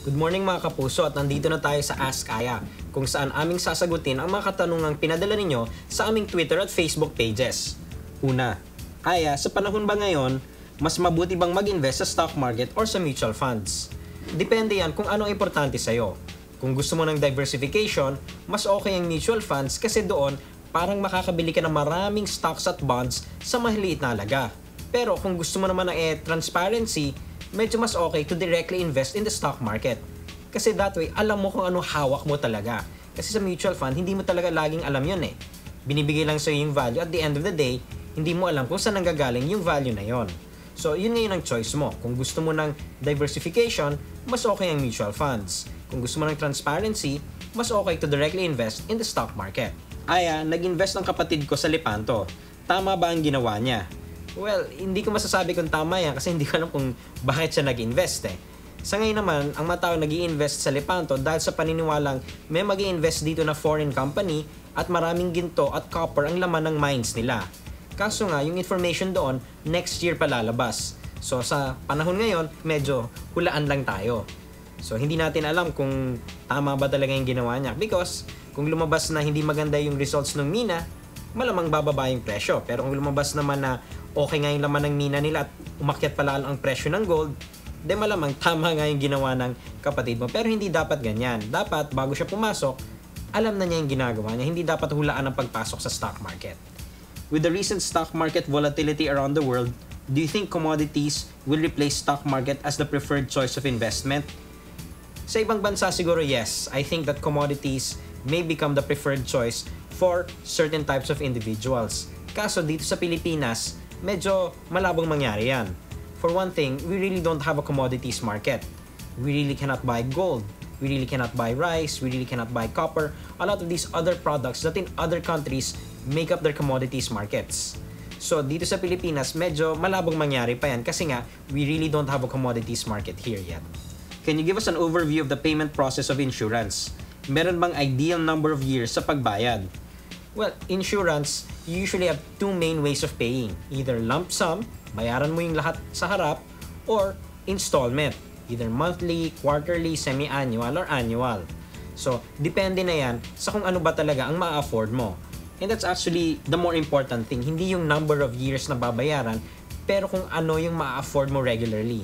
Good morning mga kapuso at nandito na tayo sa Ask Aya kung saan aming sasagutin ang mga katanungang pinadala ninyo sa aming Twitter at Facebook pages. Una, Aya, sa panahon ba ngayon, mas mabuti bang mag-invest sa stock market or sa mutual funds? Depende yan kung anong importante sa'yo. Kung gusto mo ng diversification, mas okay ang mutual funds kasi doon parang makakabili ka ng maraming stocks at bonds sa maliit na halaga. Pero kung gusto mo naman ng transparency, medyo mas okay to directly invest in the stock market. Kasi that way, alam mo kung ano hawak mo talaga. Kasi sa mutual fund, hindi mo talaga laging alam yun eh. Binibigay lang sa'yo yung value. At the end of the day, hindi mo alam kung saan nanggagaling yung value na yon. So, yun ngayon ang choice mo. Kung gusto mo ng diversification, mas okay ang mutual funds. Kung gusto mo ng transparency, mas okay to directly invest in the stock market. Aya, nag-invest ng kapatid ko sa Lepanto. Tama ba ang ginawa niya? Well, hindi ko masasabi kung tama yan kasi hindi ko alam kung bakit siya nag-invest eh. Sa ngayon naman, ang mga tao nag-i-invest sa Lepanto dahil sa paniniwalang may mag-i-invest dito na foreign company at maraming ginto at copper ang laman ng mines nila. Kaso nga, yung information doon, next year pa lalabas. So sa panahon ngayon, medyo hulaan lang tayo. So hindi natin alam kung tama ba talaga yung ginawa niya because kung lumabas na hindi maganda yung results ng mina, malamang bababa yung presyo. Pero kung lumabas naman na okay nga yung laman ng mina nila at umakyat pala ang presyo ng gold, de malamang tama nga yung ginawa ng kapatid mo. Pero hindi dapat ganyan. Dapat, bago siya pumasok, alam na niya yung ginagawa niya. Hindi dapat hulaan ang pagpasok sa stock market. With the recent stock market volatility around the world, do you think commodities will replace stock market as the preferred choice of investment? Sa ibang bansa siguro yes. I think that commodities may become the preferred choice for certain types of individuals. Kaso dito sa Pilipinas, medyo malabong mangyari yan. For one thing, we really don't have a commodities market. We really cannot buy gold. We really cannot buy rice. We really cannot buy copper. A lot of these other products that in other countries make up their commodities markets. So dito sa Pilipinas, medyo malabong mangyari pa yan kasi nga, we really don't have a commodities market here yet. Can you give us an overview of the payment process of insurance? Meron bang ideal number of years sa pagbayad? Well, insurance, you usually have two main ways of paying. Either lump sum, bayaran mo yung lahat sa harap, or installment. Either monthly, quarterly, semi-annual, or annual. So, depende na yan sa kung ano ba talaga ang ma-afford mo. And that's actually the more important thing. Hindi yung number of years na babayaran, pero kung ano yung ma-afford mo regularly.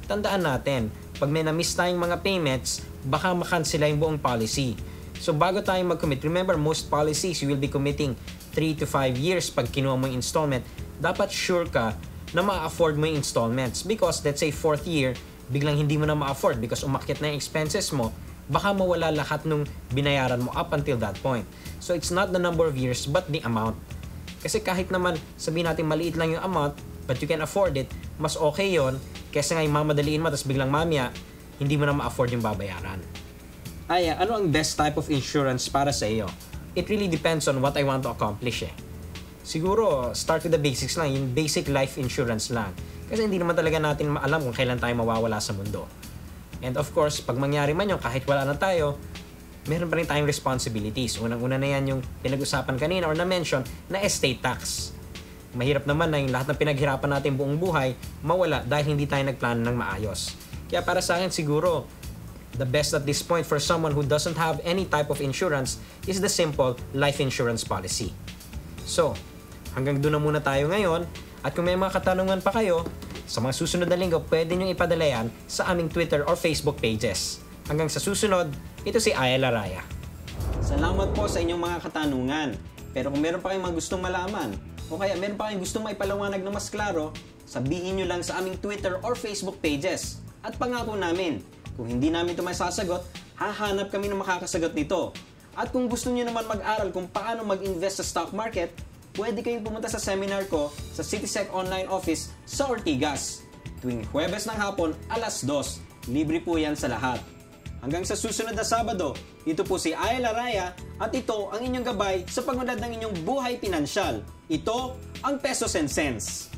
Tandaan natin, pag may na-miss tayong mga payments, baka makansela yung buong policy. So bago tayo mag-commit, remember most policies you will be committing 3 to 5 years pag kinuha mo yung installment. Dapat sure ka na ma-afford mo yung installments because let's say 4th year, biglang hindi mo na ma-afford because umakyat na yung expenses mo, baka mawala lahat nung binayaran mo up until that point. So it's not the number of years but the amount. Kasi kahit naman sabihin natin maliit lang yung amount but you can afford it, mas okay yon kaysa nga yung mamadaliin mo tapos biglang mamaya, hindi mo na ma-afford yung babayaran. Aya, ano ang best type of insurance para sa iyo? It really depends on what I want to accomplish eh. Siguro, start with the basics lang, yung basic life insurance lang. Kasi hindi naman talaga natin alam kung kailan tayo mawawala sa mundo. And of course, pag mangyari man yun, kahit wala na tayo, meron pa rin tayong responsibilities. Unang-una na yan yung pinag-usapan kanina or na-mention na estate tax. Mahirap naman na yung lahat ng pinaghirapan natin buong buhay, mawala dahil hindi tayo nagplano ng maayos. Kaya para sa akin siguro, the best at this point for someone who doesn't have any type of insurance is the simple life insurance policy. So, hanggang doon na muna tayo ngayon. At kung may mga katanungan pa kayo, sa mga susunod na linggo, pwede nyo ipadala yan sa aming Twitter or Facebook pages. Hanggang sa susunod, ito si Aya Laraya. Salamat po sa inyong mga katanungan. Pero kung meron pa kayong mga gustong malaman, o kaya meron pa kayong gustong maipaliwanag na mas klaro, sabihin nyo lang sa aming Twitter or Facebook pages. At pangako namin, kung hindi namin ito may sasagot, hahanap kami ng makakasagot nito. At kung gusto niyo naman mag-aral kung paano mag-invest sa stock market, pwede kayong pumunta sa seminar ko sa CitySec Online Office sa Ortigas. Tuwing Huwebes ng hapon, alas 2. Libre po yan sa lahat. Hanggang sa susunod na Sabado, ito po si Aya Laraya at ito ang inyong gabay sa pagunlad ng inyong buhay pinansyal. Ito ang Pesos and Cents.